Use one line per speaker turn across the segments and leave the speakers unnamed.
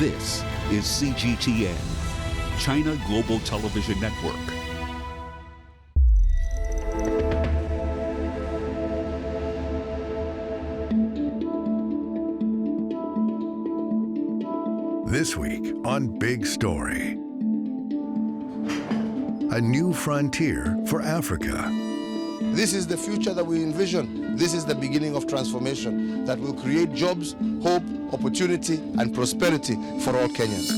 This is CGTN, China Global Television Network.
This week on Big Story, a new frontier for Africa.
This is the future that we envision. This is the beginning of transformation that will create jobs, hope, opportunity, and prosperity for all Kenyans.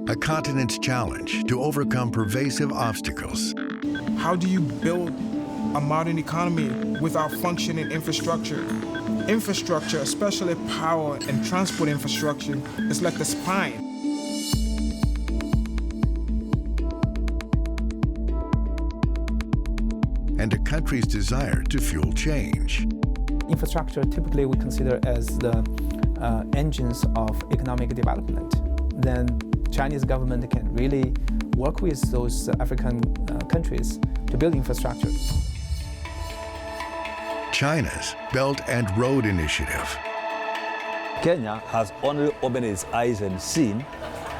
A continent's challenge to overcome pervasive obstacles.
How do you build a modern economy without functioning infrastructure? Infrastructure, especially power and transport infrastructure, is like the spine.
And a country's desire to fuel change.
Infrastructure typically we consider as the engines of economic development. Then Chinese government can really work with those African countries to build infrastructure.
China's Belt and Road Initiative.
Kenya has only opened its eyes and seen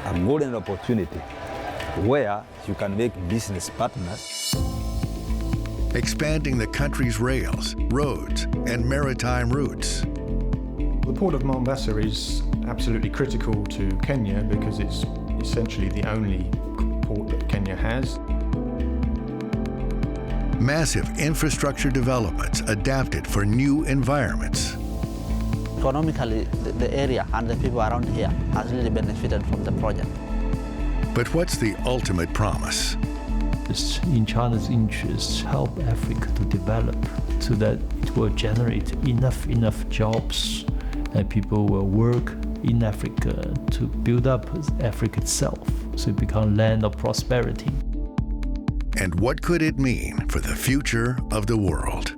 a golden opportunity where you can make business partners.
Expanding the country's rails, roads, and maritime routes.
The port of Mombasa is absolutely critical to Kenya because it's essentially the only port that Kenya has.
Massive infrastructure developments adapted for new environments.
Economically, the area and the people around here has really benefited from the project.
But what's the ultimate promise?
It's in China's interest to help Africa to develop so that it will generate enough jobs and people will work in Africa to build up Africa itself so it becomes land of prosperity.
And what could it mean for the future of the world?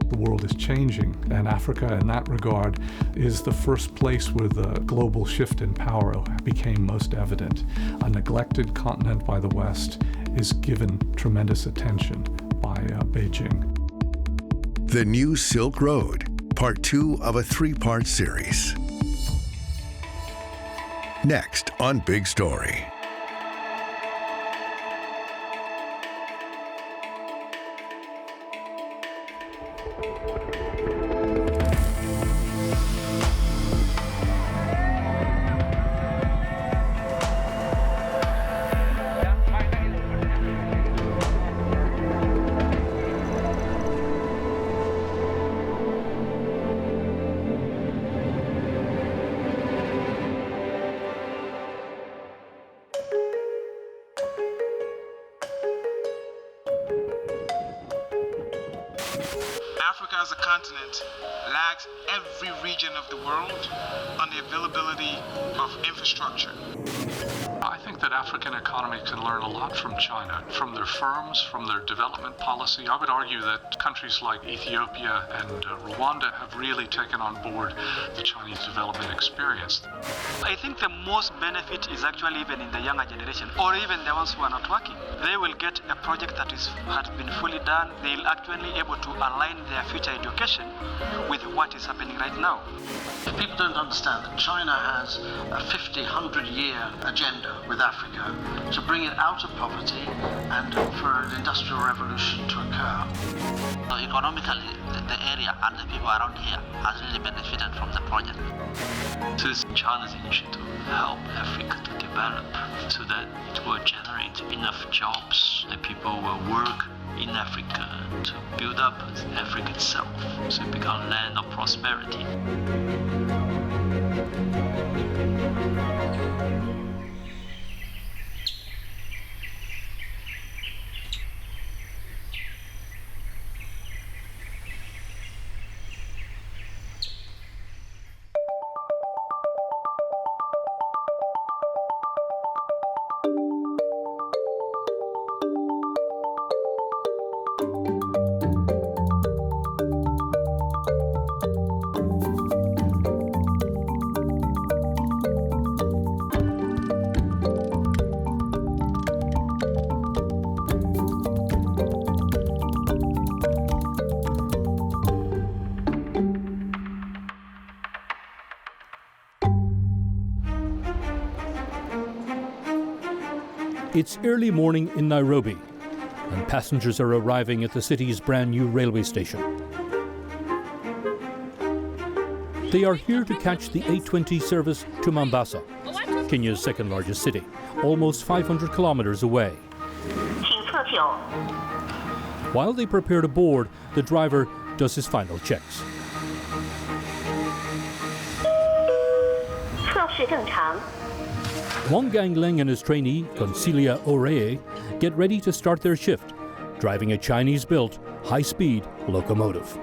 The world is changing, and Africa in that regard is the first place where the global shift in power became most evident. A neglected continent by the West is given tremendous attention by Beijing.
The New Silk Road, part 2 of a 3-part series. Next on Big Story.
Africa as a continent lags every region of the world on the availability of infrastructure.
I think that African economy can learn a lot from China, from their firms, from their development policy. I would argue that countries like Ethiopia and Rwanda have really taken on board the Chinese development experience.
I think the most benefit is actually even in the younger generation, or even the ones who are not working. They will get a project that has been fully done. They'll actually able to align their future education with what is happening right now.
People don't understand that China has a 50, 100-year agenda with Africa to bring it out of poverty and for an industrial revolution to occur.
So economically, the area and the people around here has really benefited from the project.
So it's China's interest to help Africa to develop so that it will generate enough jobs and people will work in Africa to build up Africa itself so it becomes land of prosperity.
It's early morning in Nairobi, and passengers are arriving at the city's brand new railway station. They are here to catch the 8:20 service to Mombasa, Kenya's second largest city, almost 500 kilometers away. While they prepare to board, the driver does his final checks. Wang Gangleng and his trainee, Consilia Oreye, get ready to start their shift, driving a Chinese-built, high-speed locomotive.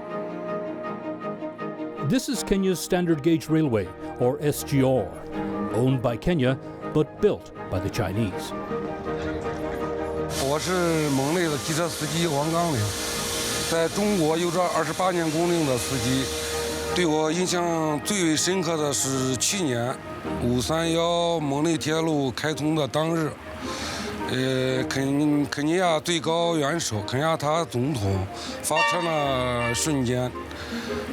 This is Kenya's standard gauge railway, or SGR, owned by Kenya but built by the Chinese.
我是蒙内的机车司机王刚岭，在中国有着28年工龄的司机，对我印象最为深刻的是去年531蒙内铁路开通的当日，肯尼亚最高元首肯亚塔总统发车的瞬间，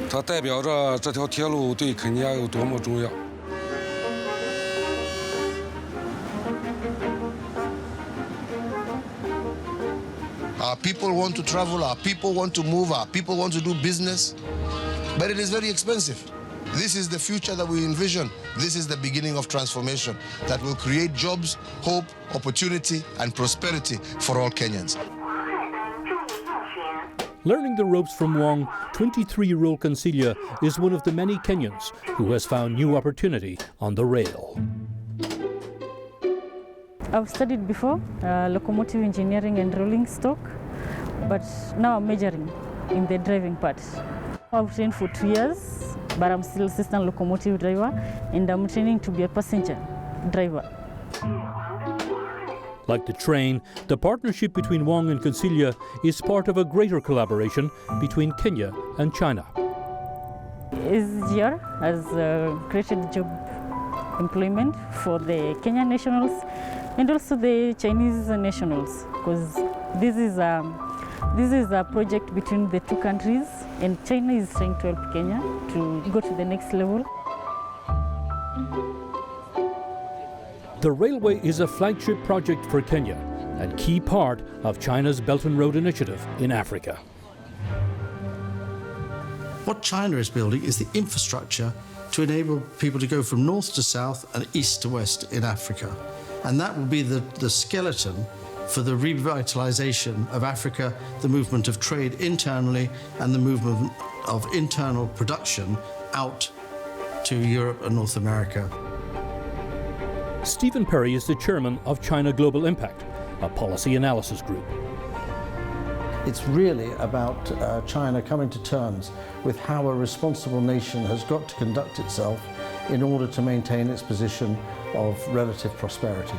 它代表着这条铁路对肯尼亚有多么重要。
Our people want to travel, our people want to move, our people want to do business, but it is very expensive. This is the future that we envision. This is the beginning of transformation that will create jobs, hope, opportunity, and prosperity for all Kenyans.
Learning the ropes from Wong, 23-year-old Consilia is one of the many Kenyans who has found new opportunity on the rail.
I've studied before locomotive engineering and rolling stock, but now I'm majoring in the driving part. I've trained for 2 years, but I'm still assistant locomotive driver, and I'm training to be a passenger driver.
Like the train, the partnership between Wong and Consilia is part of a greater collaboration between Kenya and China.
SGR has created job employment for the Kenyan nationals and also the Chinese nationals, because this is a project between the two countries, and China is trying to help Kenya to go to the next level.
The railway is a flagship project for Kenya and key part of China's Belt and Road Initiative in Africa.
What China is building is the infrastructure to enable people to go from north to south and east to west in Africa. And that will be the skeleton for the revitalization of Africa, the movement of trade internally, and the movement of internal production out to Europe and North America.
Stephen Perry is the chairman of China Global Impact, a policy analysis group.
It's really about China coming to terms with how a responsible nation has got to conduct itself in order to maintain its position of relative prosperity.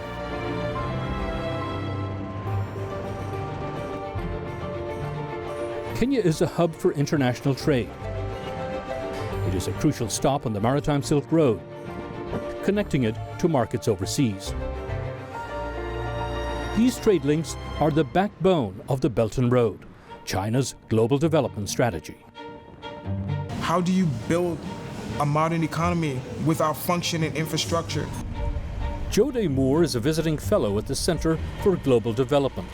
Kenya is a hub for international trade. It is a crucial stop on the maritime Silk Road, connecting it to markets overseas. These trade links are the backbone of the Belt and Road, China's global development strategy.
How do you build a modern economy without functioning infrastructure?
Jode Moore is a visiting fellow at the Center for Global Development.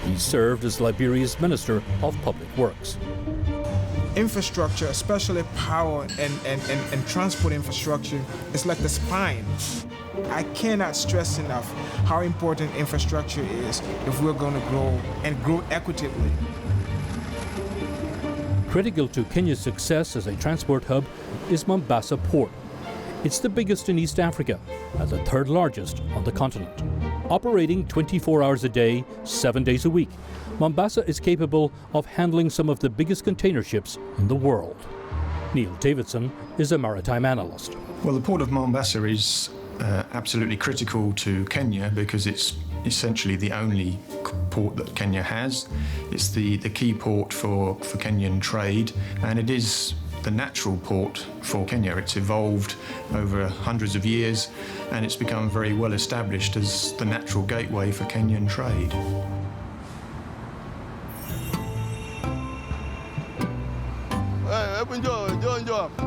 He served as Liberia's Minister of Public Works.
Infrastructure, especially power and transport infrastructure, is like the spine. I cannot stress enough how important infrastructure is if we're going to grow and grow equitably.
Critical to Kenya's success as a transport hub is Mombasa Port. It's the biggest in East Africa and the third largest on the continent. Operating 24 hours a day, 7 days a week, Mombasa is capable of handling some of the biggest container ships in the world. Neil Davidson is a maritime analyst.
Well, the port of Mombasa is absolutely critical to Kenya because it's essentially the only port that Kenya has. It's the key port for Kenyan trade, and it is the natural port for Kenya. It's evolved over hundreds of years, and it's become very well established as the natural gateway for Kenyan trade.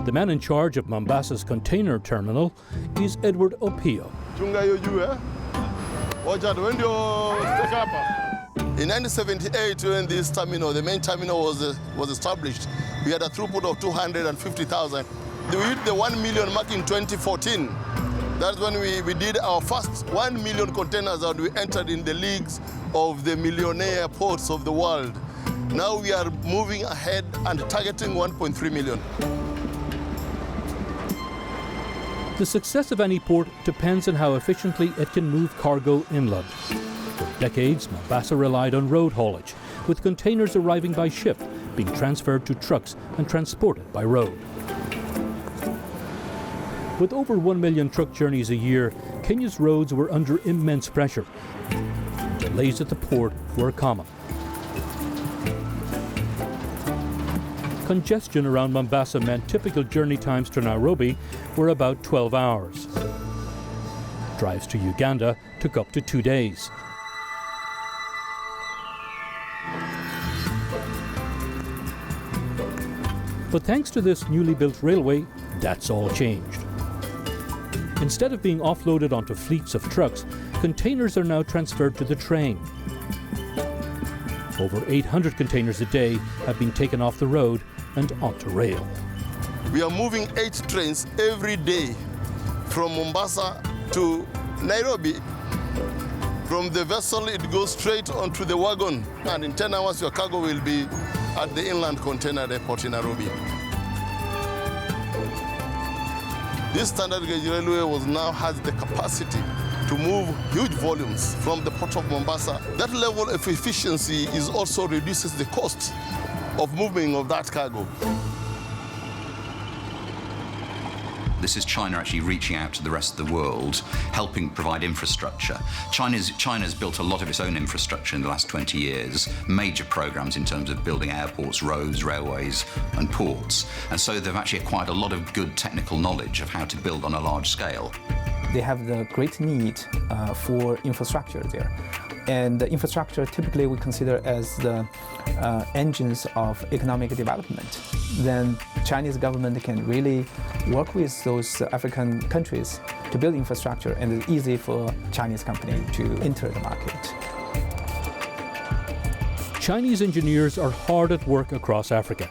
The man in charge of Mombasa's container terminal is Edward Opio.
In 1978, when this terminal, the main terminal was established, we had a throughput of 250,000. We hit the 1 million mark in 2014. That's when we did our first 1 million containers and we entered in the leagues of the millionaire ports of the world. Now we are moving ahead and targeting 1.3 million.
The success of any port depends on how efficiently it can move cargo inland. For decades, Mombasa relied on road haulage, with containers arriving by ship, being transferred to trucks and transported by road. With over 1 million truck journeys a year, Kenya's roads were under immense pressure. Delays at the port were common. Congestion around Mombasa meant typical journey times to Nairobi were about 12 hours. Drives to Uganda took up to 2 days. But thanks to this newly built railway, that's all changed. Instead of being offloaded onto fleets of trucks, containers are now transferred to the train. Over 800 containers a day have been taken off the road and onto rail.
We are moving 8 trains every day from Mombasa to Nairobi. From the vessel, it goes straight onto the wagon, and in 10 hours your cargo will be at the inland container depot in Nairobi. This standard gauge railway now has the capacity to move huge volumes from the port of Mombasa. That level of efficiency also reduces the cost of moving of that cargo.
This is China actually reaching out to the rest of the world, helping provide infrastructure. China's built a lot of its own infrastructure in the last 20 years, major programs in terms of building airports, roads, railways, and ports. And so they've actually acquired a lot of good technical knowledge of how to build on a large scale.
They have the great need for infrastructure there. And the infrastructure typically we consider as the engines of economic development. Then Chinese government can really work with those African countries to build infrastructure, and it's easy for Chinese company to enter the market.
Chinese engineers are hard at work across Africa.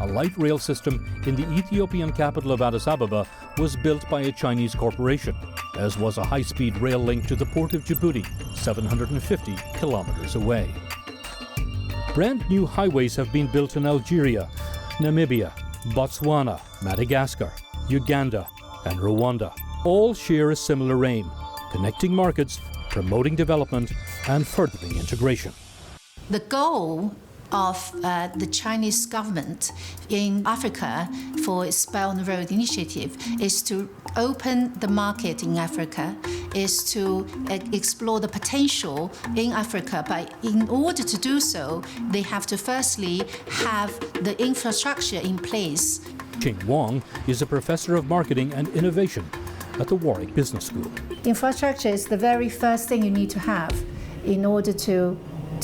A light rail system in the Ethiopian capital of Addis Ababa was built by a Chinese corporation, as was a high-speed rail link to the port of Djibouti, 750 kilometers away. Brand new highways have been built in Algeria, Namibia, Botswana, Madagascar, Uganda, and Rwanda. All share a similar aim: connecting markets, promoting development, and furthering integration.
The goal of the Chinese government in Africa for its Belt and Road Initiative is to open the market in Africa, is to explore the potential in Africa. But in order to do so, they have to firstly have the infrastructure in place.
Ching Wong is a professor of marketing and innovation at the Warwick Business School.
Infrastructure is the very first thing you need to have in order to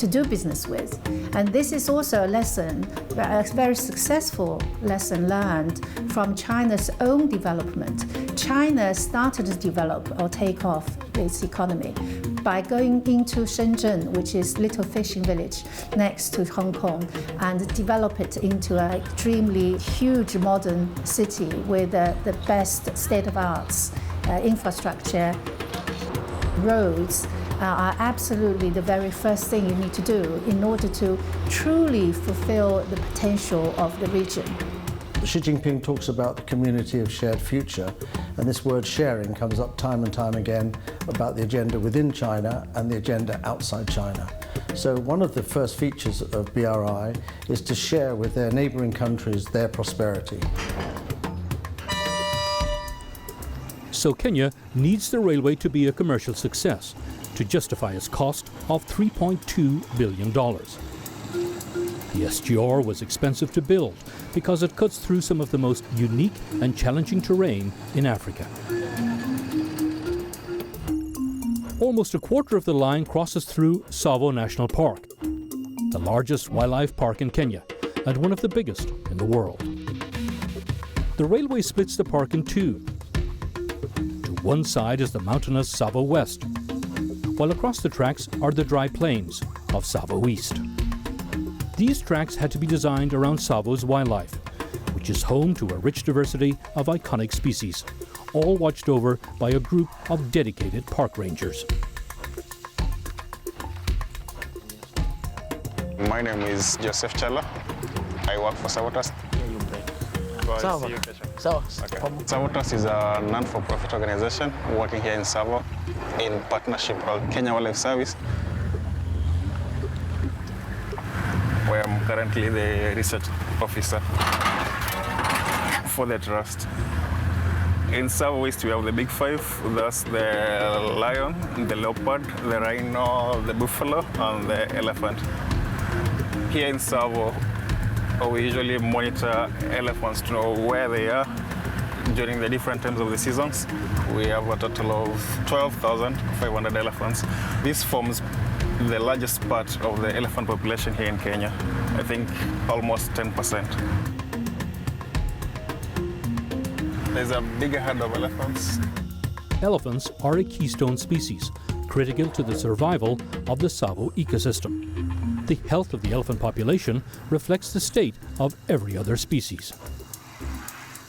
do business with. And this is also a lesson, a very successful lesson learned from China's own development. China started to develop or take off its economy by going into Shenzhen, which is little fishing village next to Hong Kong, and develop it into an extremely huge modern city with the best state-of-the-art infrastructure. Roads are absolutely the very first thing you need to do in order to truly fulfill the potential of the region.
Xi Jinping talks about the community of shared future, and this word sharing comes up time and time again about the agenda within China and the agenda outside China. So one of the first features of BRI is to share with their neighbouring countries their prosperity.
So Kenya needs the railway to be a commercial success to justify its cost of $3.2 billion. The SGR was expensive to build because it cuts through some of the most unique and challenging terrain in Africa. Almost a quarter of the line crosses through Tsavo National Park, the largest wildlife park in Kenya and one of the biggest in the world. The railway splits the park in two. To one side is the mountainous Savo West, while across the tracks are the dry plains of Savo East. These tracks had to be designed around Savo's wildlife, which is home to a rich diversity of iconic species, all watched over by a group of dedicated park rangers.
My name is Joseph Chella. I work for Savo Trust. Savo Trust is a non-for-profit organization working here in Savo in partnership with Kenya Wildlife Service, where I'm currently the research officer for the trust. In Savo East, we have the big five. That's the lion, the leopard, the rhino, the buffalo, and the elephant. Here in Savo, we usually monitor elephants to know where they are during the different times of the seasons. We have a total of 12,500 elephants. This forms the largest part of the elephant population here in Kenya. I think almost 10%. There's a bigger herd of elephants.
Elephants are a keystone species, critical to the survival of the Savo ecosystem. The health of the elephant population reflects the state of every other species.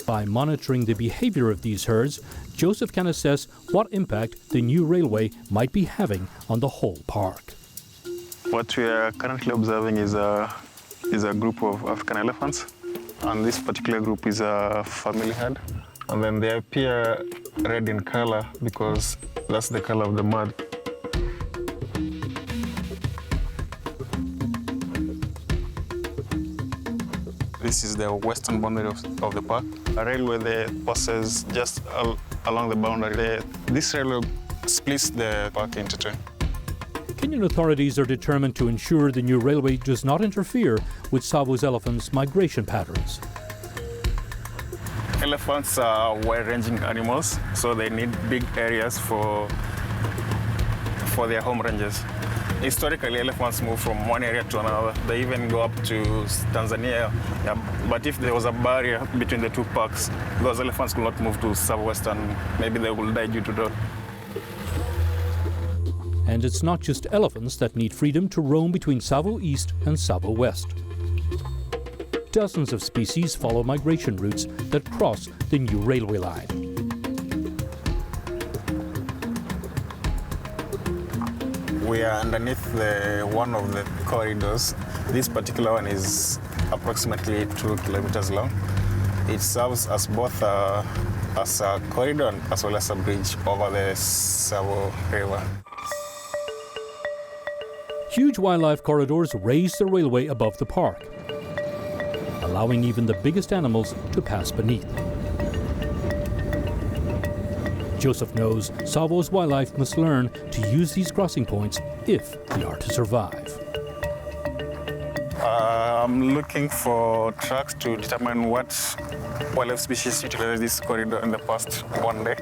By monitoring the behavior of these herds, Joseph can assess what impact the new railway might be having on the whole park.
What we are currently observing is a group of African elephants, and this particular group is a family herd. And then they appear red in color because that's the color of the mud. This is the western boundary of the park. A railway there passes just along the boundary. This railway splits the park into two.
Kenyan authorities are determined to ensure the new railway does not interfere with Savo's elephants' migration patterns.
Elephants are wide-ranging animals, so they need big areas for their home ranges. Historically, elephants move from one area to another. They even go up to Tanzania. Yeah, but if there was a barrier between the two parks, those elephants could not move to Savo West, and maybe they will die due to that.
And it's not just elephants that need freedom to roam between Savo East and Savo West. Dozens of species follow migration routes that cross the new railway line.
We are underneath one of the corridors. This particular one is approximately 2 kilometers long. It serves as both as a corridor and as well as a bridge over the Savo River.
Huge wildlife corridors raise the railway above the park, allowing even the biggest animals to pass beneath. Joseph knows Savo's wildlife must learn to use these crossing points if they are to survive.
I'm looking for tracks to determine what wildlife species utilized this corridor in the past one day.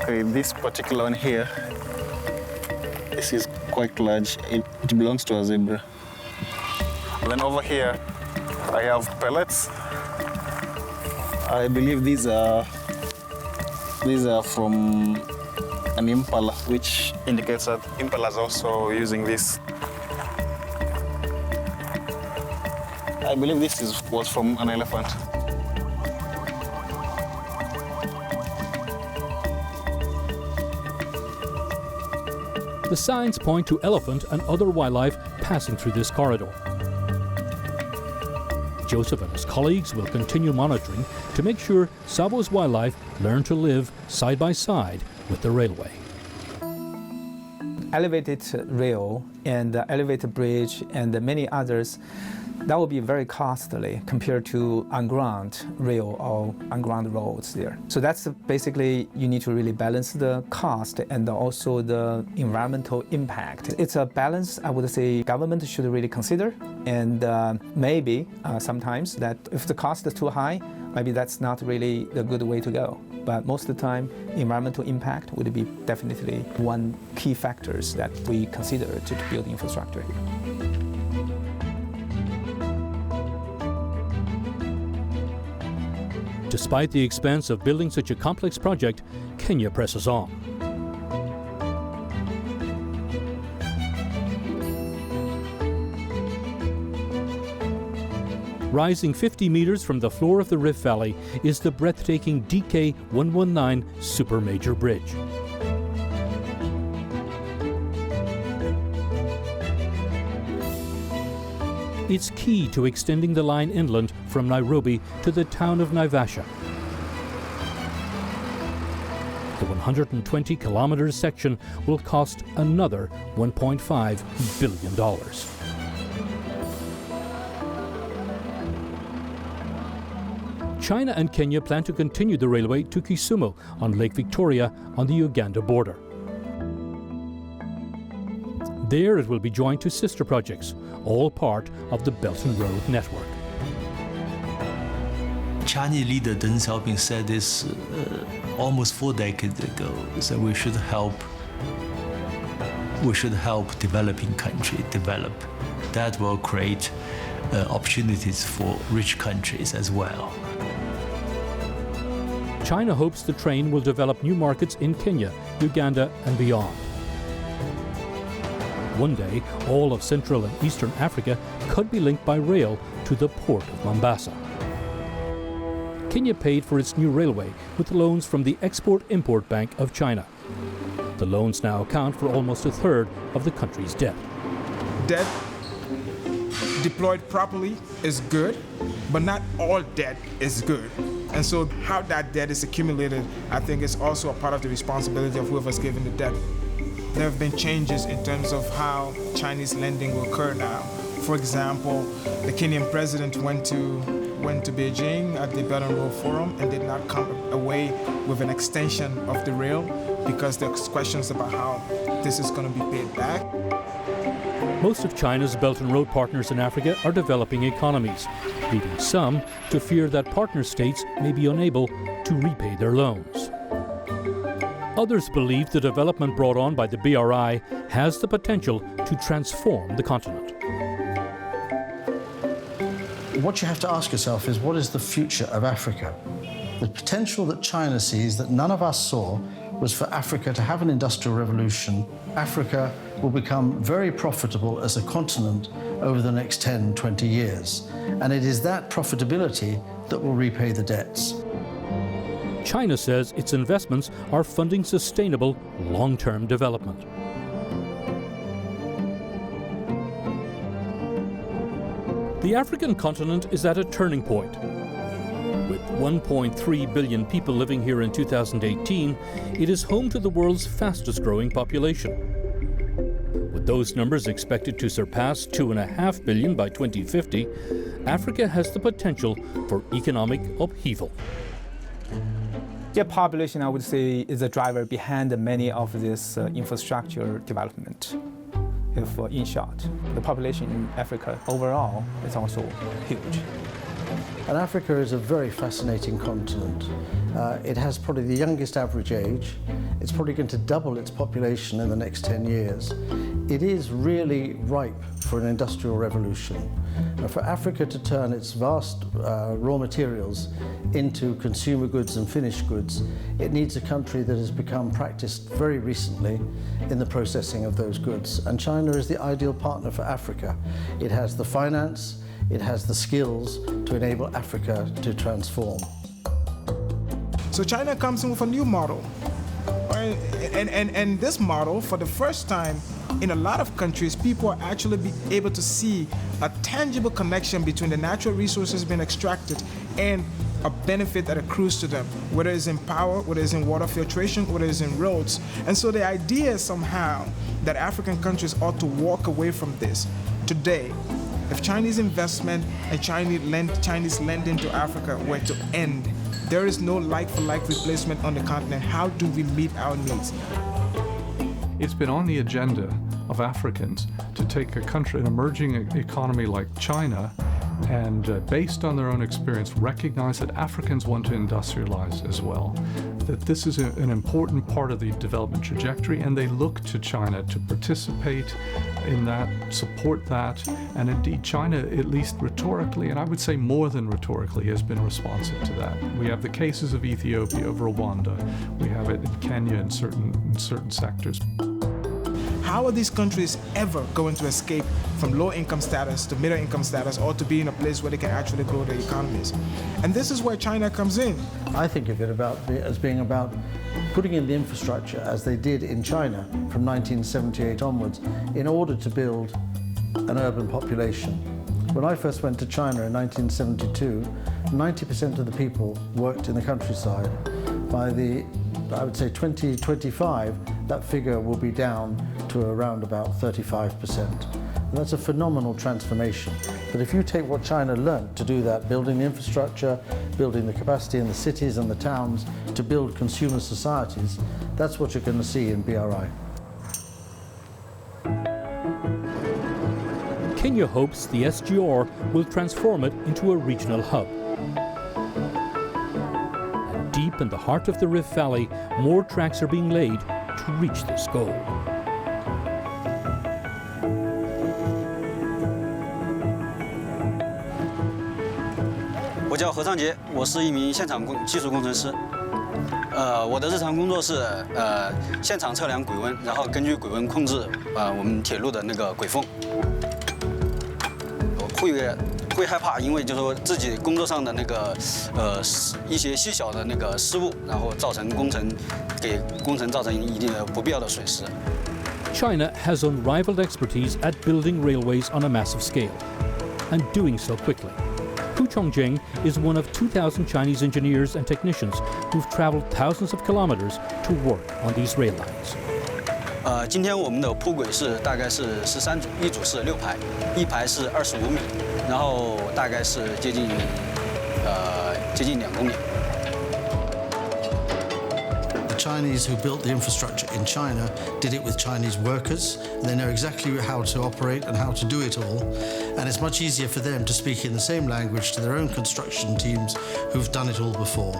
Okay, this particular one here, this is quite large. It belongs to a zebra. Then over here, I have pellets. I believe these are from an impala, which indicates that impalas are also using this. I believe this was from an elephant.
The signs point to elephant and other wildlife passing through this corridor. Joseph and his colleagues will continue monitoring to make sure Savo's wildlife learn to live side by side with the railway.
Elevated rail and elevated bridge and many others, that will be very costly compared to on-ground rail or on-ground roads there. So that's basically, you need to really balance the cost and also the environmental impact. It's a balance I would say government should really consider, and maybe sometimes that if the cost is too high, maybe that's not really the good way to go. But most of the time, environmental impact would be definitely one key factors that we consider to build infrastructure here.
Despite the expense of building such a complex project, Kenya presses on. Rising 50 meters from the floor of the Rift Valley is the breathtaking DK-119 Super Major Bridge. It's key to extending the line inland from Nairobi to the town of Naivasha. The 120-kilometer section will cost another $1.5 billion. China and Kenya plan to continue the railway to Kisumu on Lake Victoria on the Uganda border. There it will be joined to sister projects, all part of the Belt and Road network.
Chinese leader Deng Xiaoping said this almost 4 decades ago, that we should help developing countries develop. That will create opportunities for rich countries as well.
China hopes the train will develop new markets in Kenya, Uganda, and beyond. One day, all of Central and Eastern Africa could be linked by rail to the port of Mombasa. Kenya paid for its new railway with loans from the Export-Import Bank of China. The loans now account for almost a third of the country's debt.
Debt deployed properly is good, but not all debt is good. And so how that debt is accumulated, I think, is also a part of the responsibility of whoever's given the debt. There have been changes in terms of how Chinese lending will occur now. For example, the Kenyan president went to Beijing at the Belt and Road Forum and did not come away with an extension of the rail because there's questions about how this is going to be paid back.
Most of China's Belt and Road partners in Africa are developing economies, leading some to fear that partner states may be unable to repay their loans. Others believe the development brought on by the BRI has the potential to transform the continent.
What you have to ask yourself is, what is the future of Africa? The potential that China sees that none of us saw was for Africa to have an industrial revolution. Africa will become very profitable as a continent over the next 10, 20 years. And it is that profitability that will repay the debts.
China says its investments are funding sustainable, long-term development. The African continent is at a turning point. With 1.3 billion people living here in 2018, it is home to the world's fastest-growing population. With those numbers expected to surpass 2.5 billion by 2050, Africa has the potential for economic upheaval.
The population, I would say, is the driver behind many of this infrastructure development. If, in short, the population in Africa overall is also huge.
And Africa is a very fascinating continent. It has probably the youngest average age. It's probably going to double its population in the next 10 years. It is really ripe for an industrial revolution. For Africa to turn its vast raw materials into consumer goods and finished goods, it needs a country that has become practiced very recently in the processing of those goods. And China is the ideal partner for Africa. It has the finance, it has the skills to enable Africa to transform.
So China comes in with a new model. And this model, for the first time in a lot of countries, people are actually be able to see a tangible connection between the natural resources being extracted and a benefit that accrues to them, whether it's in power, whether it's in water filtration, whether it's in roads. And so the idea is somehow that African countries ought to walk away from this. Today, if Chinese investment and Chinese lending to Africa were to end, there is no like-for-like replacement on the continent. How do we meet our needs?
It's been on the agenda of Africans to take an emerging economy like China and based on their own experience, recognize that Africans want to industrialize as well, that this is an important part of the development trajectory, and they look to China to participate in that, support that, and indeed China, at least rhetorically, and I would say more than rhetorically, has been responsive to that. We have the cases of Ethiopia, of Rwanda, we have it in Kenya in certain sectors.
How are these countries ever going to escape from low income status to middle income status, or to be in a place where they can actually grow their economies? And this is where China comes in.
I think of it as being about putting in the infrastructure, as they did in China from 1978 onwards, in order to build an urban population. When I first went to China in 1972, 90% of the people worked in the countryside. By I would say 2025, that figure will be down to around about 35%. And that's a phenomenal transformation. But if you take what China learned to do that, building the infrastructure, building the capacity in the cities and the towns to build consumer societies, that's what you're going to see in BRI.
Kenya hopes the SGR will transform it into a regional hub. And deep in the heart of the Rift Valley, more tracks are being laid to reach this goal.
我叫何尚杰，我是一名现场技术工程师。我的日常工作是现场测量轨温，然后根据轨温控制我们铁路的那个轨缝。会害怕，因为就是说自己工作上的那个一些细小的那个失误，然后给工程造成一定的不必要的损失。
China has unrivaled expertise at building railways on a massive scale, and doing so quickly. Hu Chongjing is one of 2,000 Chinese engineers and technicians who've traveled thousands of kilometers to work on these rail lines.
今天我们的铺轨大概是13组，一组是6排，一排是25米，然后大概是接近2公里。
The Chinese who built the infrastructure in China did it with Chinese workers. They know exactly how to operate and how to do it all. And it's much easier for them to speak in the same language to their own construction teams who've done it all before.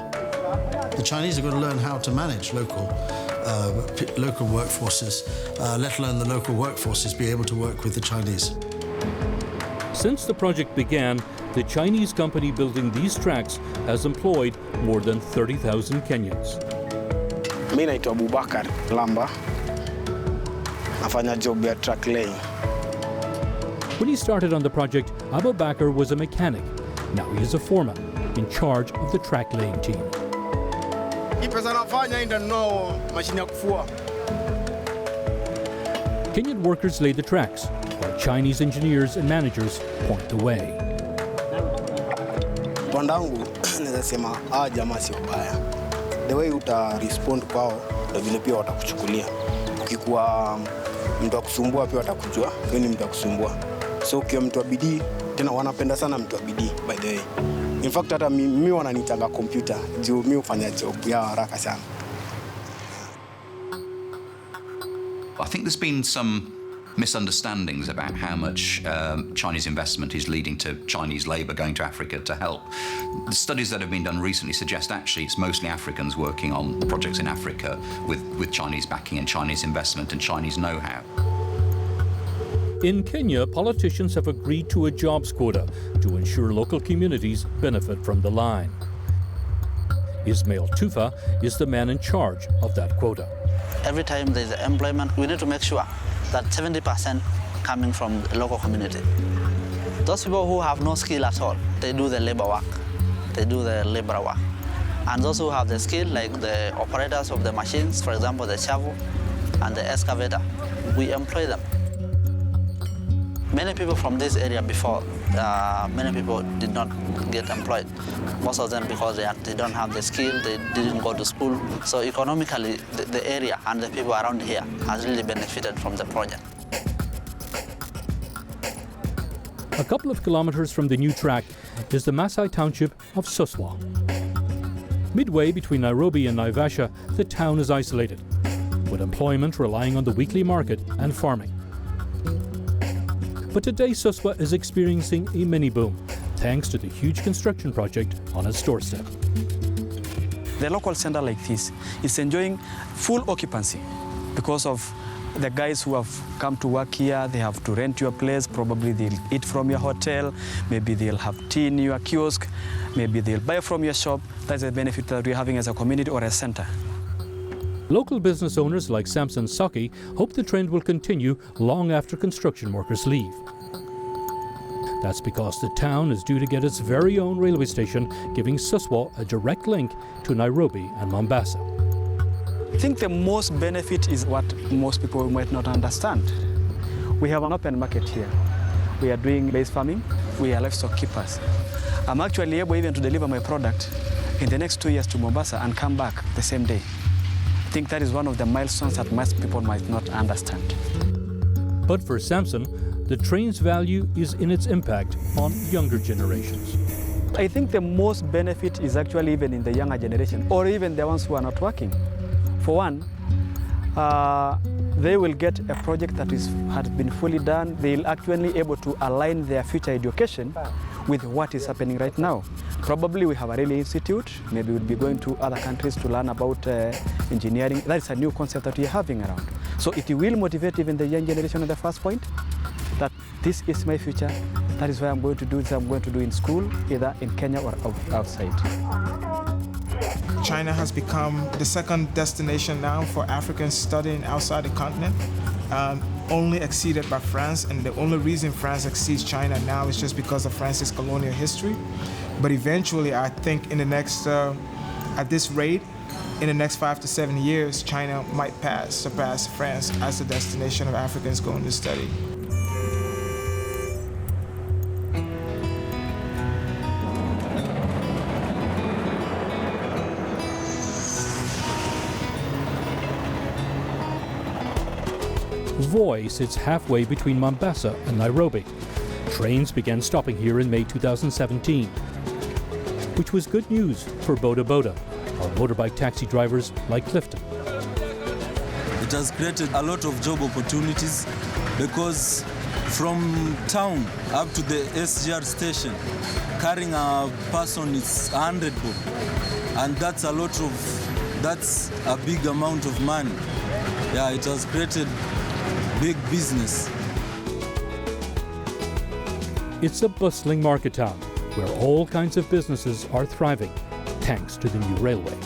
The Chinese have got to learn how to manage local workforces, let alone the local workforces be able to work with the Chinese.
Since the project began, the Chinese company building these tracks has employed more than 30,000 Kenyans.
Mimi naitwa Abubakar Lamba. Nafanya job ya track laying.
When he started on the project, Abu Bakr was a mechanic. Now he is a foreman in charge of the track laying team. Kenyan workers lay the tracks, while Chinese engineers and managers point the way.
Wandangu naweza sema jamaa sio baya. The way uta respond kwao ndio vile pia watakuchukulia. Ukikuwa mtu wa kusumbua pia watakujua wewe ni mtu wa kusumbua. So ukiwa mtu wa bidii, tena wanapenda sana mtu wa bidii by the way. In fact hata mimi wananitanga computer juu mimi hufanya job ya haraka sana.
I think there's been some misunderstandings about how much Chinese investment is leading to Chinese labour going to Africa to help. The studies that have been done recently suggest actually it's mostly Africans working on projects in Africa with Chinese backing and Chinese investment and Chinese know-how.
In Kenya, politicians have agreed to a jobs quota to ensure local communities benefit from the line. Ismail Tufa is the man in charge of that quota.
Every time there's employment, we need to make sure that 70% coming from the local community. Those people who have no skill at all, they do the labor work. They do the labor work. And those who have the skill, like the operators of the machines, for example, the shovel and the excavator, we employ them. Many people from this area before, many people did not get employed. Most of them because they don't have the skill, they didn't go to school. So economically, the area and the people around here has really benefited from the project.
A couple of kilometers from the new track is the Maasai township of Suswa. Midway between Nairobi and Naivasha, the town is isolated, with employment relying on the weekly market and farming. But today Suswa is experiencing a mini boom thanks to the huge construction project on its doorstep.
The local center like this is enjoying full occupancy because of the guys who have come to work here. They have to rent your place, probably they'll eat from your hotel, maybe they'll have tea in your kiosk, maybe they'll buy from your shop. That's the benefit that we're having as a community or a center.
Local business owners like Samson Saki hope the trend will continue long after construction workers leave. That's because the town is due to get its very own railway station, giving Suswa a direct link to Nairobi and Mombasa.
I think the most benefit is what most people might not understand. We have an open market here. We are doing maize farming. We are livestock keepers. I'm actually able even to deliver my product in the next 2 years to Mombasa and come back the same day. I think that is one of the milestones that most people might not understand.
But for Samson, the train's value is in its impact on younger generations.
I think the most benefit is actually even in the younger generation, or even the ones who are not working. For one, they will get a project that has been fully done. They'll actually able to align their future education with what is happening right now. Probably we have a railway institute. Maybe we'll be going to other countries to learn about engineering. That is a new concept that we're having around. So it will motivate even the young generation at the first point, that this is my future. That is why I'm going to do this. I'm going to do in school, either in Kenya or outside.
China has become the second destination now for Africans studying outside the continent, only exceeded by France. And the only reason France exceeds China now is just because of France's colonial history. But eventually, I think in the next, at this rate, in the next 5 to 7 years, China might surpass France as the destination of Africans going to study.
Voi sits halfway between Mombasa and Nairobi. Trains began stopping here in May 2017, which was good news for Boda Boda, or motorbike taxi drivers like Clifton.
It has created a lot of job opportunities because from town up to the SGR station, carrying a person is 100 bob, and that's a big amount of money. Yeah, it has created big business.
It's a bustling market town where all kinds of businesses are thriving thanks to the new railway.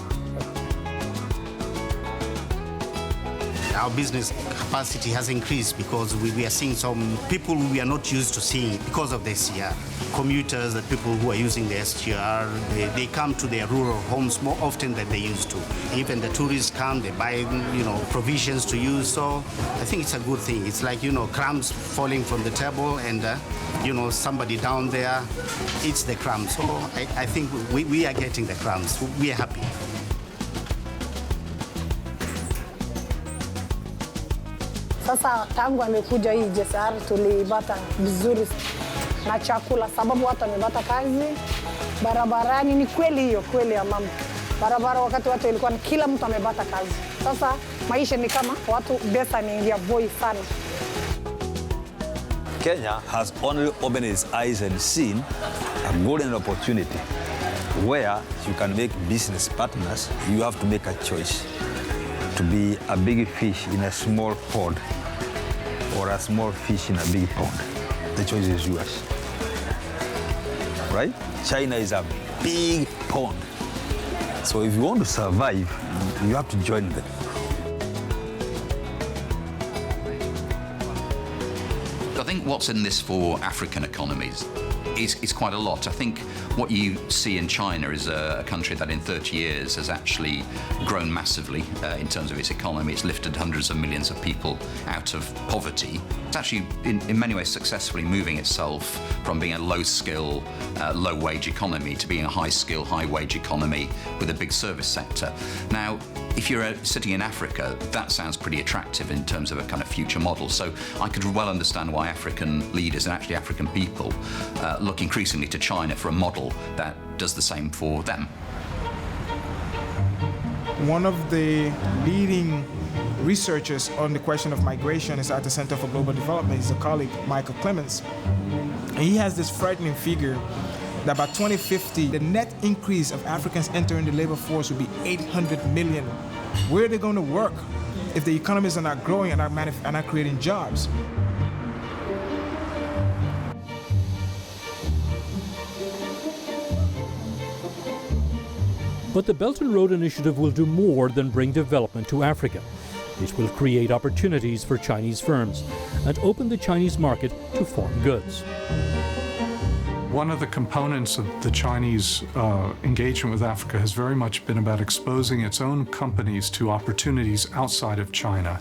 Our business capacity has increased because we are seeing some people we are not used to seeing because of the SGR. Commuters, the people who are using the SGR, they come to their rural homes more often than they used to. Even the tourists come, they buy, provisions to use. So I think it's a good thing. It's like, crumbs falling from the table and, somebody down there eats the crumbs. So I think we are getting the crumbs. We are happy.
Sasa tangu amekuja hii JSR tulipata vizuri na chakula, sababu watu wamepata kazi barabarani. Ni kweli hiyo, kweli ya mama. Barabara wakati watu ilikuwa kila mtu amepata kazi. Sasa maisha ni kama watu pesa ni Voi sana.
Kenya has only opened its eyes and seen a golden opportunity where you can make business partners. You have to make a choice to be a big fish in a small pond or a small fish in a big pond. The choice is yours, right? China is a big pond. So if you want to survive, you have to join them.
I think what's in this for African economies is quite a lot. I think what you see in China is a country that in 30 years has actually grown massively in terms of its economy. It's lifted hundreds of millions of people out of poverty. It's actually in many ways successfully moving itself from being a low-skill, low-wage economy to being a high-skill, high-wage economy with a big service sector. Now, if you're sitting in Africa, that sounds pretty attractive in terms of a kind of future model. So I could well understand why African leaders and actually African people look increasingly to China for a model that does the same for them.
One of the leading researchers on the question of migration is at the Center for Global Development. He's a colleague, Michael Clements. And he has this frightening figure that by 2050, the net increase of Africans entering the labor force will be 800 million. Where are they going to work if the economies are not growing and are not creating jobs?
But the Belt and Road Initiative will do more than bring development to Africa. It will create opportunities for Chinese firms and open the Chinese market to foreign goods.
One of the components of the Chinese engagement with Africa has very much been about exposing its own companies to opportunities outside of China.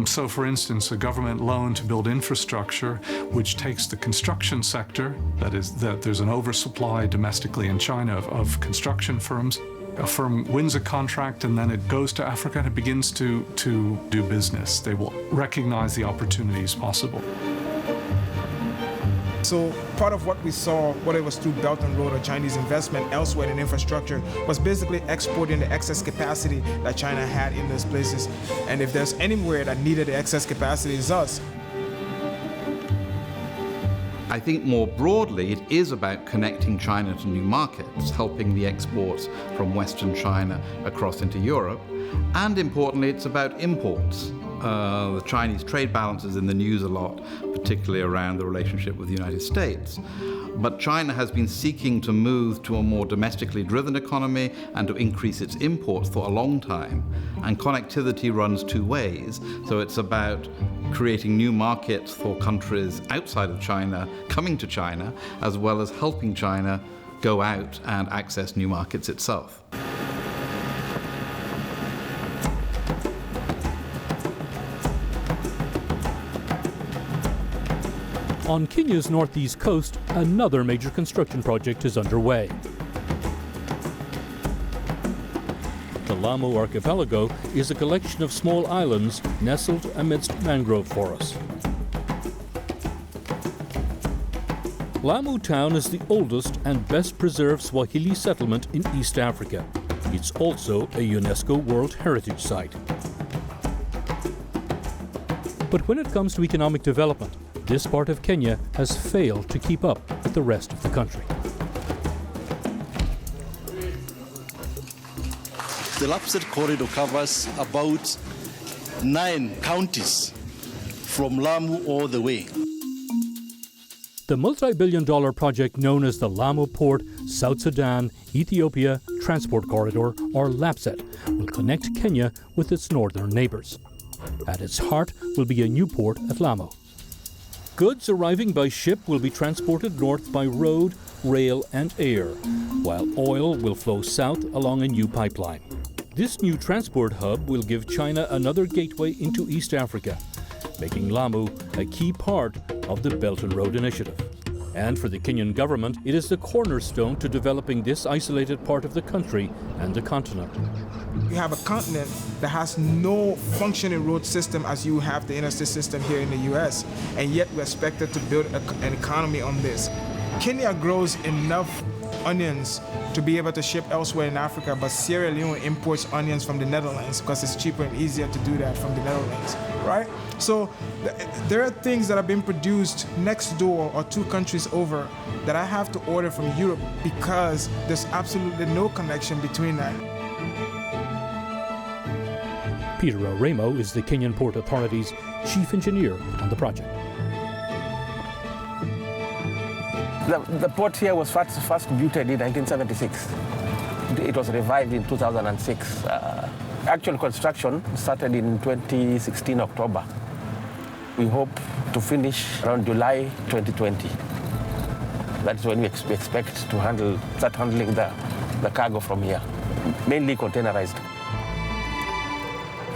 So for instance, a government loan to build infrastructure, which takes the construction sector, that is, that there's an oversupply domestically in China of construction firms. A firm wins a contract and then it goes to Africa and it begins to do business. They will recognize the opportunities possible.
So part of what we saw, whether it was through Belt and Road or Chinese investment elsewhere in infrastructure, was basically exporting the excess capacity that China had in those places. And if there's anywhere that needed the excess capacity, it's us.
I think more broadly, it is about connecting China to new markets, helping the exports from Western China across into Europe. And importantly, it's about imports. The Chinese trade balance is in the news a lot, particularly around the relationship with the United States. But China has been seeking to move to a more domestically driven economy and to increase its imports for a long time. And connectivity runs two ways. So it's about creating new markets for countries outside of China coming to China, as well as helping China go out and access new markets itself.
On Kenya's northeast coast, another major construction project is underway. The Lamu archipelago is a collection of small islands nestled amidst mangrove forests. Lamu town is the oldest and best preserved Swahili settlement in East Africa. It's also a UNESCO World Heritage Site. But when it comes to economic development, this part of Kenya has failed to keep up with the rest of the country.
The Lapsset corridor covers about 9 counties from Lamu all the way.
The multi-billion-dollar project known as the Lamu Port, South Sudan, Ethiopia Transport Corridor, or LAPSSET, will connect Kenya with its northern neighbors. At its heart will be a new port at Lamu. Goods arriving by ship will be transported north by road, rail, and air, while oil will flow south along a new pipeline. This new transport hub will give China another gateway into East Africa, making Lamu a key part of the Belt and Road Initiative. And for the Kenyan government, it is the cornerstone to developing this isolated part of the country and the continent.
You have a continent that has no functioning road system as you have the interstate system here in the US, and yet we're expected to build an economy on this. Kenya grows enough onions to be able to ship elsewhere in Africa, but Sierra Leone imports onions from the Netherlands because it's cheaper and easier to do that from the Netherlands, right? So there are things that are being produced next door or 2 countries over that I have to order from Europe because there's absolutely no connection between that.
Peter Oremo is the Kenyan Port Authority's chief engineer on the project.
The port here was first built in 1976. It was revived in 2006. Actual construction started in 2016 October. We hope to finish around July 2020. That's when we expect to start handling the cargo from here, mainly containerized.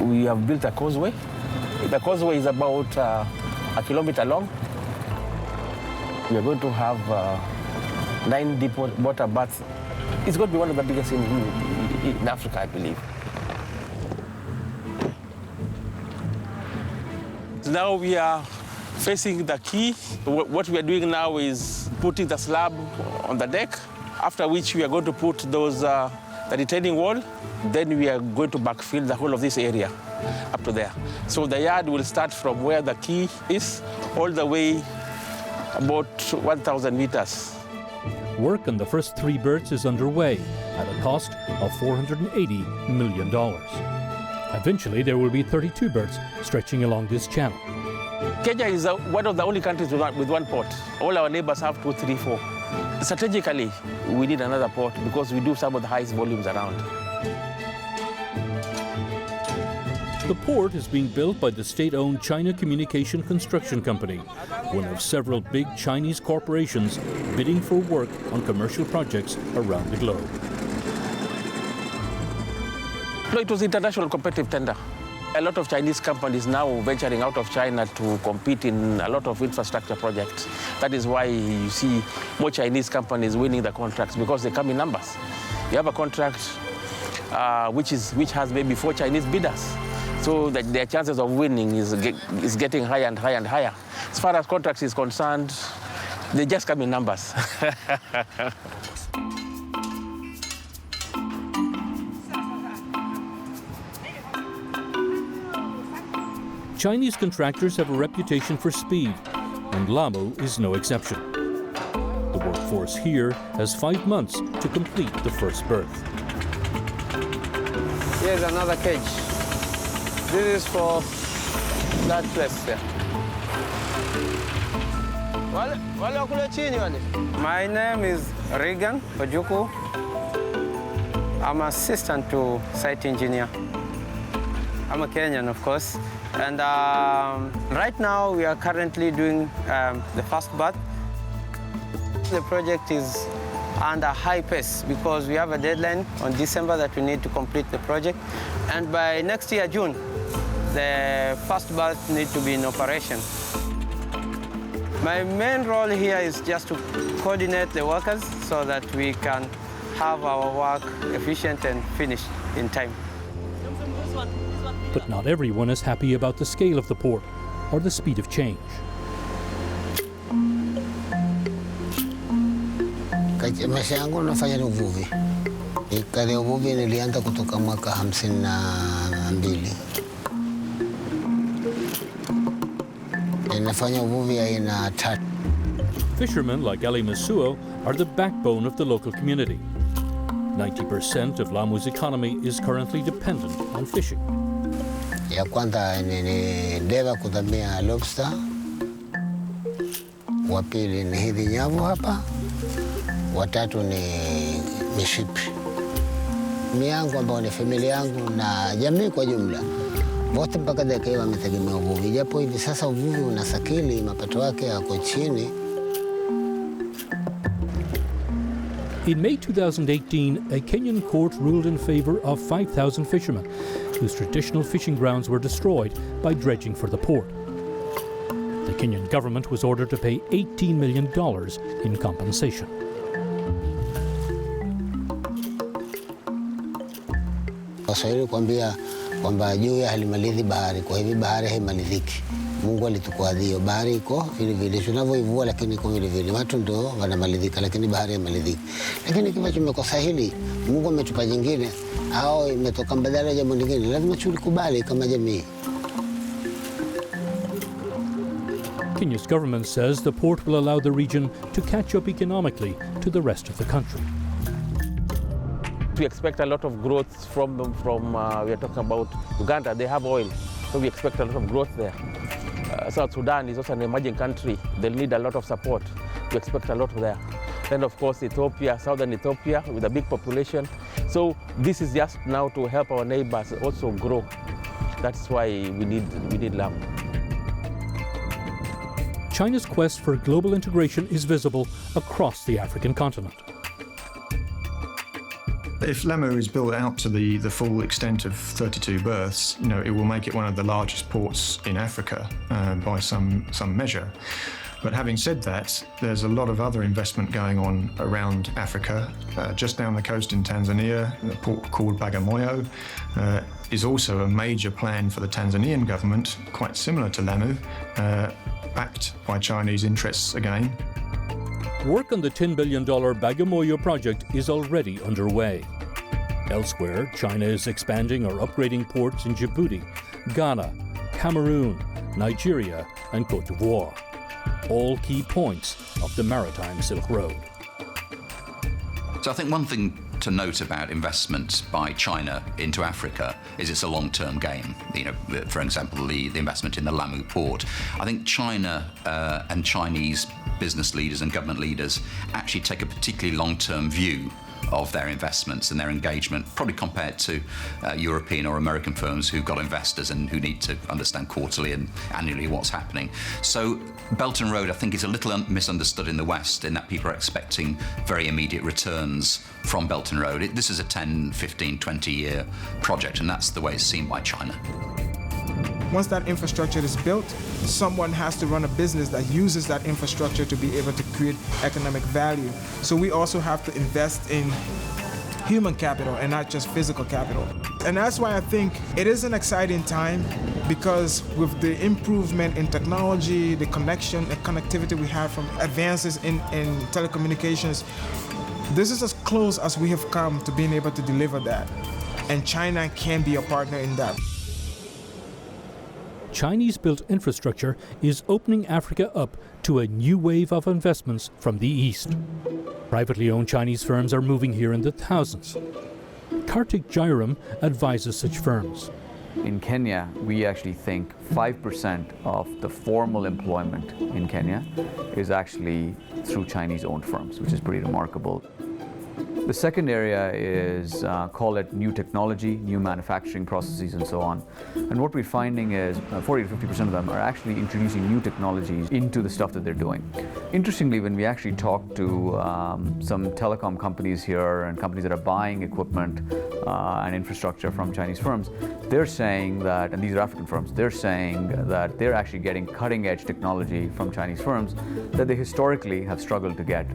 We have built a causeway. The causeway is about a kilometer long. We are going to have 9 deep water baths. It's going to be one of the biggest in Africa, I believe. Now we are facing the quay. What we are doing now is putting the slab on the deck, after which we are going to put the retaining wall. Then we are going to backfill the whole of this area up to there. So the yard will start from where the quay is all the way about 1,000 meters.
Work on the first 3 berths is underway at a cost of $480 million. Eventually, there will be 32 berths stretching along this channel.
Kenya is one of the only countries with one port. All our neighbors have 2, 3, 4. Strategically, we need another port because we do some of the highest volumes around.
The port is being built by the state-owned China Communication Construction Company, one of several big Chinese corporations bidding for work on commercial projects around the globe.
No, it was international competitive tender. A lot of Chinese companies now venturing out of China to compete in a lot of infrastructure projects. That is why you see more Chinese companies winning the contracts, because they come in numbers. You have a contract which has maybe 4 Chinese bidders, so that their chances of winning is getting higher and higher and higher. As far as contracts is concerned, they just come in numbers.
Chinese contractors have a reputation for speed, and Lamu is no exception. The workforce here has 5 months to complete the first berth.
Here's another cage. This is for that place there. My name is Regan Ojuku. I'm assistant to site engineer. I'm a Kenyan, of course. And right now, we are currently doing the first berth. The project is under high pace because we have a deadline on December that we need to complete the project. And by next year, June, the first berth needs to be in operation. My main role here is just to coordinate the workers so that we can have our work efficient and finished in time.
But not everyone is happy about the scale of the port or the speed of change.
Maisha yangu nafanya ni uvuvi. Kazi ya uvuvi nilianza kutoka mwaka 52. Nafanya uvuvi aina 3.
Fishermen like Ali Masuo are the backbone of the local community. 90% of Lamu's economy is currently dependent on fishing.
Ya kwanza ni deva kudhamia lobster. Wa pili ni hizi nyavu hapa. Wa tatu ni mishipi. Mimi yangu ambao ni familia yangu na jamii kwa jumla, wote mpaka dakika hii wametegemea uvuvi. Japo hivi sasa uvuvi unasakili, mapato yake yako chini.
In May 2018, a Kenyan court ruled in favor of 5,000 fishermen whose traditional fishing grounds were destroyed by dredging for the port. The Kenyan government was ordered to pay $18 million in compensation.
Waswahili kuambia kwamba juu ya halimalizi bahari, kwa hivi bahari haimaliziki. Mungu alitukuadhia bahari iko vile vile tunavyoivua, lakini iko vile vile watu ndio wanamalizika, lakini bahari haimaliziki. Lakini kama tumekosa hili, Mungu ametupa jingine au imetoka mbadala ya jambo lingine, lazima tulikubali kama jamii.
Kenya's government says the port will allow the region to catch up economically to the rest of the country.
We expect a lot of growth from we are talking about Uganda. They have oil, so we expect a lot of growth there. South Sudan is also an emerging country. They'll need a lot of support. We expect a lot there. Then, of course, Ethiopia, southern Ethiopia, with a big population. So this is just now to help our neighbors also grow. That's why we need Lamu.
China's quest for global integration is visible across the African continent.
If Lamu is built out to the full extent of 32 berths, it will make it one of the largest ports in Africa by some measure. But having said that, there's a lot of other investment going on around Africa. Just down the coast in Tanzania, a port called Bagamoyo is also a major plan for the Tanzanian government, quite similar to Lamu, backed by Chinese interests again.
Work on the $10 billion Bagamoyo project is already underway. Elsewhere, China is expanding or upgrading ports in Djibouti, Ghana, Cameroon, Nigeria, and Côte d'Ivoire, all key points of the maritime Silk Road.
So I think one thing to note about investment by China into Africa is it's a long-term game. You know, for example, the investment in the Lamu port. I think China and Chinese business leaders and government leaders actually take a particularly long-term view of their investments and their engagement, probably compared to European or American firms who've got investors and who need to understand quarterly and annually what's happening. So Belt and Road, I think, is a little misunderstood in the West in that people are expecting very immediate returns from Belt and Road. This is a 10, 15, 20-year project, and that's the way it's seen by China.
Once that infrastructure is built, someone has to run a business that uses that infrastructure to be able to create economic value. So we also have to invest in human capital and not just physical capital. And that's why I think it is an exciting time, because with the improvement in technology, the connection and connectivity we have from advances in telecommunications, this is as close as we have come to being able to deliver that. And China can be a partner in that.
Chinese-built infrastructure is opening Africa up to a new wave of investments from the East. Privately owned Chinese firms are moving here in the thousands. Kartik Jairam advises such firms.
In Kenya, we actually think 5% of the formal employment in Kenya is actually through Chinese-owned firms, which is pretty remarkable. The second area is, call it new technology, new manufacturing processes and so on. And what we're finding is 40 to 50% of them are actually introducing new technologies into the stuff that they're doing. Interestingly, when we actually talk to some telecom companies here and companies that are buying equipment and infrastructure from Chinese firms, they're saying that, and these are African firms, they're saying that they're actually getting cutting-edge technology from Chinese firms that they historically have struggled to get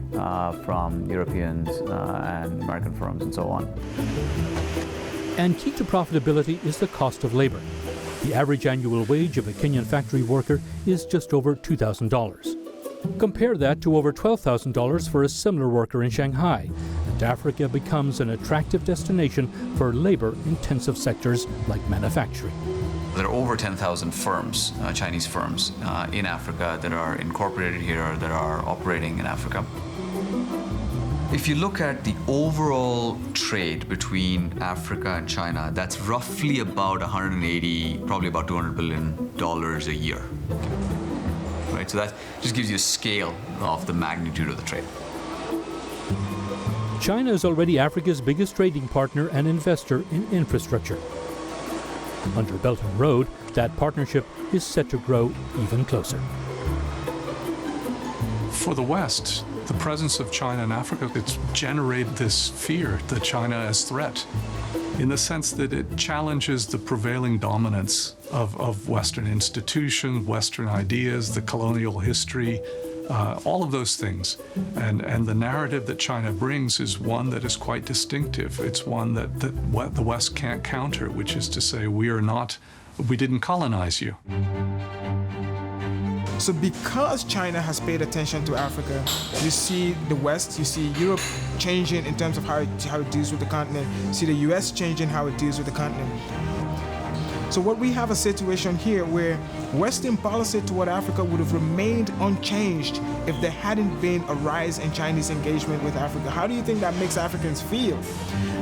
from Europeans and American firms and so on.
And key to profitability is the cost of labor. The average annual wage of a Kenyan factory worker is just over $2,000. Compare that to over $12,000 for a similar worker in Shanghai, and Africa becomes an attractive destination for labor-intensive sectors like manufacturing.
There are over 10,000 firms, Chinese firms, in Africa that are incorporated here, that are operating in Africa. If you look at the overall trade between Africa and China, that's roughly about 180, probably about $200 billion a year. Right? So that just gives you a scale of the magnitude of the trade.
China is already Africa's biggest trading partner and investor in infrastructure. Under Belt and Road, that partnership is set to grow even closer.
For the West, the presence of China in Africa, it's generated this fear that China as threat, in the sense that it challenges the prevailing dominance of Western institutions, Western ideas, the colonial history, all of those things. And the narrative that China brings is one that is quite distinctive. It's one that the West can't counter, which is to say, we didn't colonize you.
So because China has paid attention to Africa, you see the West, you see Europe changing in terms of how it deals with the continent, you see the US changing how it deals with the continent. So what we have a situation here where Western policy toward Africa would have remained unchanged if there hadn't been a rise in Chinese engagement with Africa. How do you think that makes Africans feel?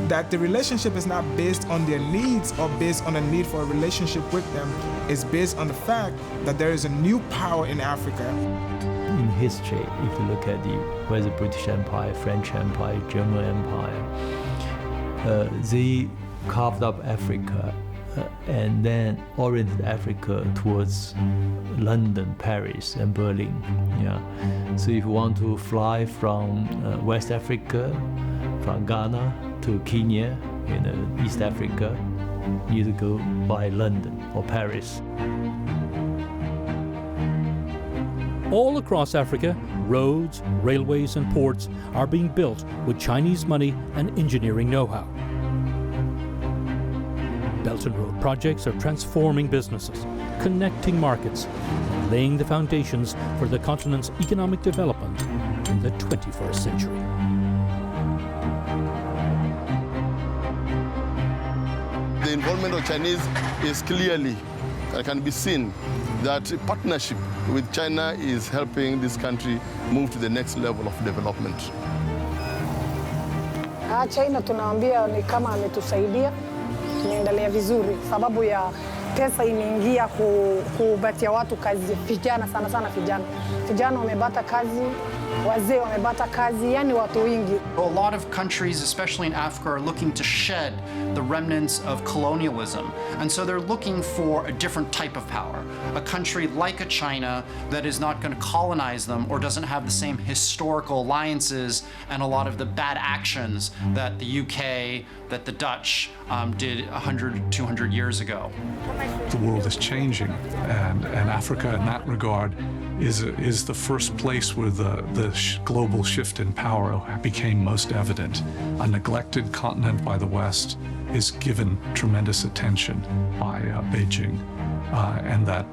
That the relationship is not based on their needs or based on a need for a relationship with them. It's based on the fact that there is a new power in Africa.
In history, if you look at whether British Empire, French Empire, German Empire, they carved up Africa and then oriented Africa towards London, Paris, and Berlin. Yeah. So if you want to fly from West Africa, from Ghana to Kenya, East Africa, you need to go by London or Paris.
All across Africa, roads, railways, and ports are being built with Chinese money and engineering know-how. Belt and Road projects are transforming businesses, connecting markets, and laying the foundations for the continent's economic development in the 21st century.
The involvement of Chinese is clearly, can be seen, that partnership with China is helping this country move to the next level of development.
China tunaambia ni kama ametusaidia, tunaendelea vizuri sababu ya pesa imeingia kubatia watu kazi, vijana sana sana vijana wamepata kazi, wazee wamepata kazi, yani watu wengi.
A lot of countries, especially in Africa, are looking to shed the remnants of colonialism. And so they're looking for a different type of power. A country like a China that is not going to colonize them or doesn't have the same historical alliances and a lot of the bad actions that the UK, that the Dutch did 100, 200 years ago.
The world is changing, and Africa in that regard is the first place where the global shift in power became most evident. A neglected continent by the West is given tremendous attention by Beijing, and that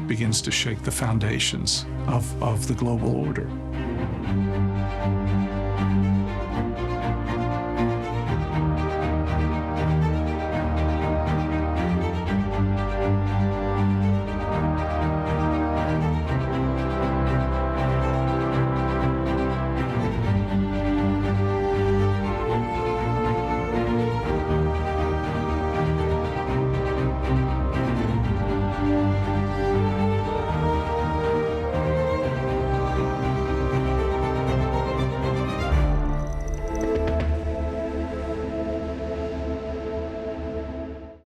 begins to shake the foundations of the global order.